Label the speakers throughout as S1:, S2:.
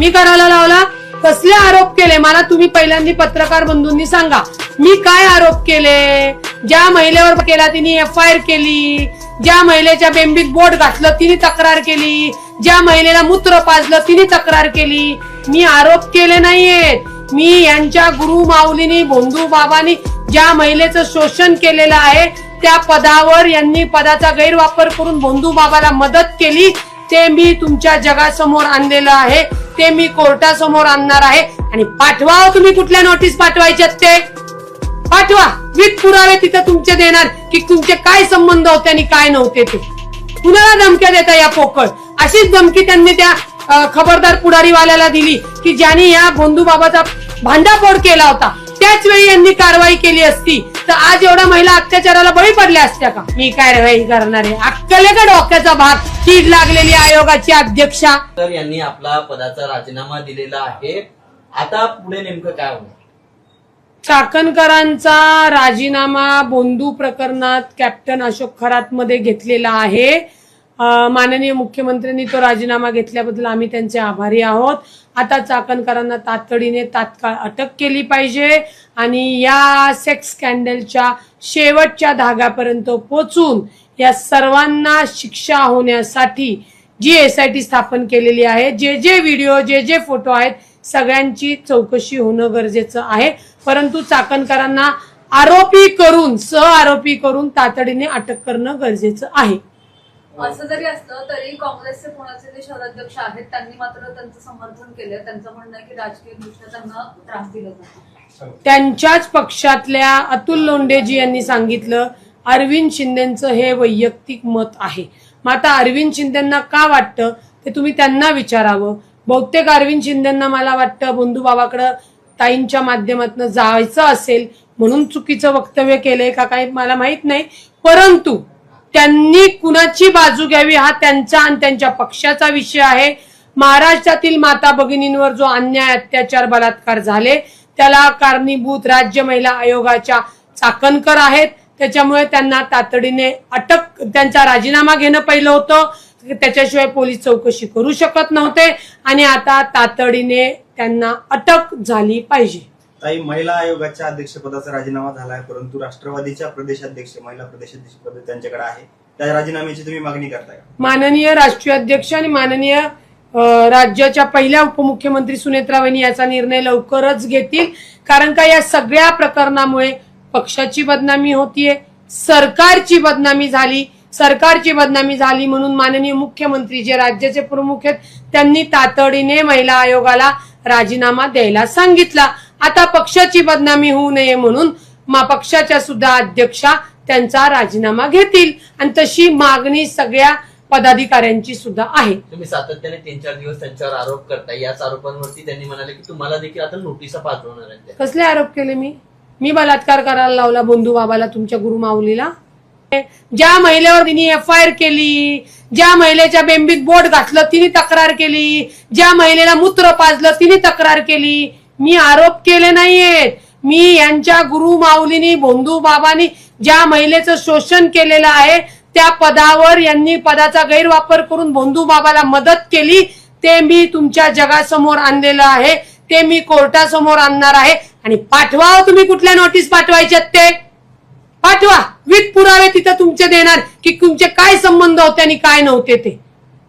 S1: मी करायला लावला? कसले आरोप केले मला तुम्ही पहिल्यांदा पत्रकार बंधूंनी सांगा. मी काय आरोप केले? ज्या महिलेवर केला तिने FIR केली, ज्या महिलेच्या बेंबीत बोट घातलं तिने तक्रार केली, ज्या महिलेला मूत्र पाजलं तिने तक्रार केली. मी आरोप केले नाहीयेत. मी यांच्या गुरु माऊलीनी भोंदू बाबांनी ज्या महिलेचं शोषण केलेलं आहे त्या पदावर यांनी पदाचा गैरवापर करून भोंदू बाबाला मदत केली ते मी तुमच्या जगासमोर आणलेलं आहे. ते मी कोर्टासमोर आणणार आहे. आणि पाठवा तुम्ही कुठल्या नोटीस पाठवायच्यात ते पाठवा. विथ पुरावे तिथे तुमचे देणार की तुमचे काय संबंध होते आणि काय नव्हते ते. कुणाला धमक्या देता या पोकळ? अशीच धमकी त्यांनी त्या खबरदार पुढारीवाल्याला दिली की ज्यांनी या भोंदू बाबाचा भांडाफोड केला होता. त्याच वेळी यांनी कारवाई केली असती तर आज एवढ्या महिला अत्याचाराला बळी पडल्या असत्या का? मी कारवाई करणार आहे. अक्कले का डोक्याचा भाग? कीड लागलेली आयोगाची अध्यक्षा.
S2: तर यांनी आपला पदाचा राजीनामा दिलेला आहे. आता पुढे नेमकं काय होणार?
S1: चाकणकरांचा राजीनामा भोंदू प्रकरणात कॅप्टन अशोक खरात मध्ये घेतलेला आहे. माननीय मुख्यमंत्र्यांनी तो राजीनामा घेतल्याबद्दल आम्ही त्यांचे आभारी आहोत. आता चाकणकरांना तातडीने तात्काळ अटक केली पाहिजे आणि या सेक्स स्कॅन्डलच्या शेवटच्या धाग्यापर्यंत पोहोचून या सर्वांना शिक्षा होण्यासाठी जी SIT स्थापन केलेली आहे, जे व्हिडिओ जे फोटो आहेत सगळ्यांची चौकशी होणं गरजेचं आहे. परंतु चाकणकरांना आरोपी करून आरोपी करून तातडीने अटक करणं गरजेचं आहे.
S3: असं जरी असलं तरी काँग्रेसचे पुण्याचे जे शहराध्यक्ष आहेत त्यांनी मात्र त्यांचं समर्थन केलं. त्यांचं म्हणणं आहे की राजकीय दृष्ट्या त्यांना त्रास दिला जातो.
S1: त्यांच्याच पक्षातल्या अतुल लोंढेजी यांनी सांगितलं अरविंद शिंदेचं हे वैयक्तिक मत आहे. मग आता अरविंद शिंदेना का वाटतं ते तुम्ही त्यांना विचारावं. बहुतेक अरविंद शिंदेना मला वाटतं भोंदू बाबाकडं ताईंच्या माध्यमातून जायचं असेल म्हणून चुकीचं वक्तव्य केलंय का काही मला माहित नाही. परंतु त्यांनी कुणाची बाजू घ्यावी हा त्यांचा आणि त्यांच्या पक्षाचा विषय आहे. महाराष्ट्रातील माता भगिनींवर जो अन्याय अत्याचार बलात्कार झाले त्याला कारणीभूत राज्य महिला आयोगाच्या चाकणकर आहेत. त्याच्यामुळे त्यांना तातडीने अटक त्यांचा राजीनामा घेणं पहिलं होतं. त्याच्याशिवाय पोलीस चौकशी करू शकत नव्हते आणि आता तातडीने त्यांना अटक झाली पाहिजे.
S4: ताई, महिला आयोगाच्या अध्यक्षपदाचा राजीनामा झालाय परंतु राष्ट्रवादीच्या प्रदेशाध्यक्ष महिला प्रदेशाध्यक्ष पद त्यांच्याकडे आहे. त्या राजीनाम्याची तुम्ही मागणी करताय का?
S1: माननीय राष्ट्रीय अध्यक्ष आणि माननीय राज्याच्या पहिल्या उपमुख्यमंत्री सुनेत्रा वहिनी याचा निर्णय लवकरच घेतील. कारण का या सगळ्या प्रकरणामुळे पक्षाची बदनामी होतीये, सरकारची बदनामी झाली म्हणून माननीय मुख्यमंत्री जे राज्याचे प्रमुख आहेत त्यांनी तातडीने महिला आयोगाला राजीनामा द्यायला सांगितला. आता पक्षाची बदनामी होऊ नये म्हणून पक्षाच्या सुद्धा अध्यक्षा त्यांचा राजीनामा घेतील आणि तशी मागणी सगळ्या पदाधिकाऱ्यांची सुद्धा आहे.
S2: तुम्ही सातत्याने 3-4 दिवस त्यांच्यावर आरोप करताय. याच आरोपांवरती त्यांनी म्हणाले की तुम्हाला देखील आता नोटिसा पाठवणार आहेत.
S1: कसले आरोप केले? मी बलात्कार करायला लावला भोंदू बाबाला तुमच्या गुरु माऊलीला. ज्या महिलेवर तिने FIR केली, ज्या महिलेच्या बेंबीत बोट घातलं तिने तक्रार केली, ज्या महिलेला मूत्र पाजलं तिने तक्रार केली. मी आरोप केले नाहीयेत. मी यांच्या गुरु माऊलीनी भोंदू बाबांनी ज्या महिलेचं शोषण केलेलं आहे त्या पदावर यांनी पदाचा गैरवापर करून भोंदू बाबाला मदत केली ते मी तुमच्या जगासमोर आणलेलं आहे. ते मी कोर्टासमोर आणणार आहे. आणि पाठवा तुम्ही कुठल्या नोटीस पाठवायच्यात ते पाठवा. विथ पुरावे तिथे तुमचे देणार की तुमचे काय संबंध होते आणि काय नव्हते ते.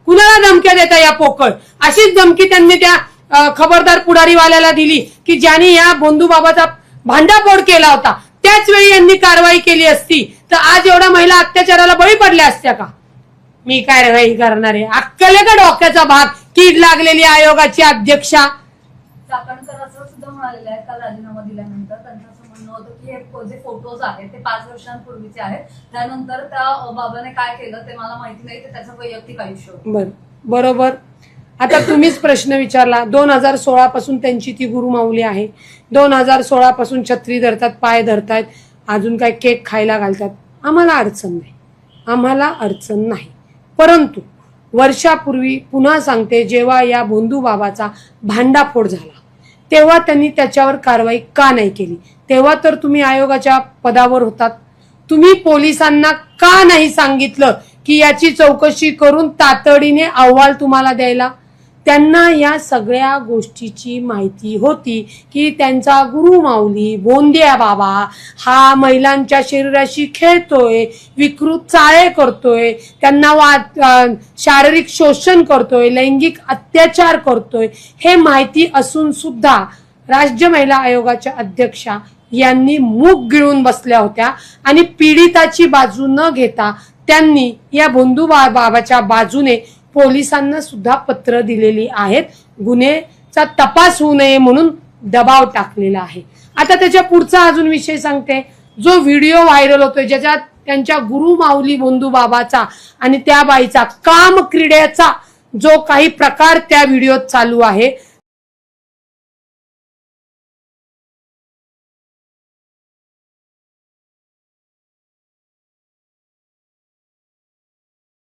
S1: कुणाला धमक्या देता या पोकळ? अशीच धमकी त्यांनी त्या खबरदार पुढारीवाल्याला दिली की ज्यांनी या भोंदू बाबाचा भांडाफोड केला होता. त्याच वेळी यांनी कारवाई केली असती तर आज एवढ्या महिला अत्याचाराला बळी पडल्या असत्या का? मी कारवाई करणार आहे. अक्कले का डोक्याचा भाग? कीड लागलेली आयोगाची अध्यक्षा.
S3: चाकणकरांचं सुद्धा म्हणालेलं आहे काल राजीनामा दिल्यानंतर त्यांचं असं म्हणणं होतं की हे जे फोटोज आहेत ते 5 वर्षांपूर्वीचे आहेत. त्यानंतर त्या बाबाने काय केलं ते मला माहिती नाही, ते त्याचं वैयक्तिक आयुष्य.
S1: बरोबर. आता तुम्हीच प्रश्न विचारला. 2016 पासून त्यांची ती गुरु माऊली आहे. 2016 पासून छत्री धरतात, पाय धरतायत, अजून काय केक खायला घालतात. आम्हाला अडचण नाही. परंतु वर्षापूर्वी पुन्हा सांगते जेव्हा या भोंदू बाबाचा भांडाफोड झाला तेव्हा त्यांनी त्याच्यावर कारवाई का नाही केली? तेव्हा तर तुम्ही आयोगाच्या पदावर होतात. तुम्ही पोलिसांना का नाही सांगितलं की याची चौकशी करून तातडीने अहवाल तुम्हाला द्यायला? त्यांना या सगळ्या गोष्टीची माहिती होती की त्यांचा गुरुमाऊली भोंद्या बाबा हा महिलांच्या शरीराशी खेळतोय, विकृत चाळे करतोय, त्यांना शारीरिक शोषण करतोय, लैंगिक अत्याचार करतोय, हे माहिती असून सुद्धा राज्य महिला आयोगाच्या अध्यक्षा यांनी मूग गिळून बसल्या होत्या आणि पीडिताची बाजू न घेता त्यांनी या भोंदू बाबाच्या बाजूने पोलिसांना सुद्धा पत्र दिलेली आहेत. गुन्ह्याचा तपास होऊ नये म्हणून दबाव टाकलेला आहे. आता त्याच्या पुढचा अजून विषय सांगते. जो व्हिडिओ व्हायरल होतोय ज्याच्यात त्यांच्या गुरु माऊली भोंदू बाबाचा आणि त्या बाईचा काम क्रीडेचा जो काही प्रकार त्या व्हिडिओत चालू आहे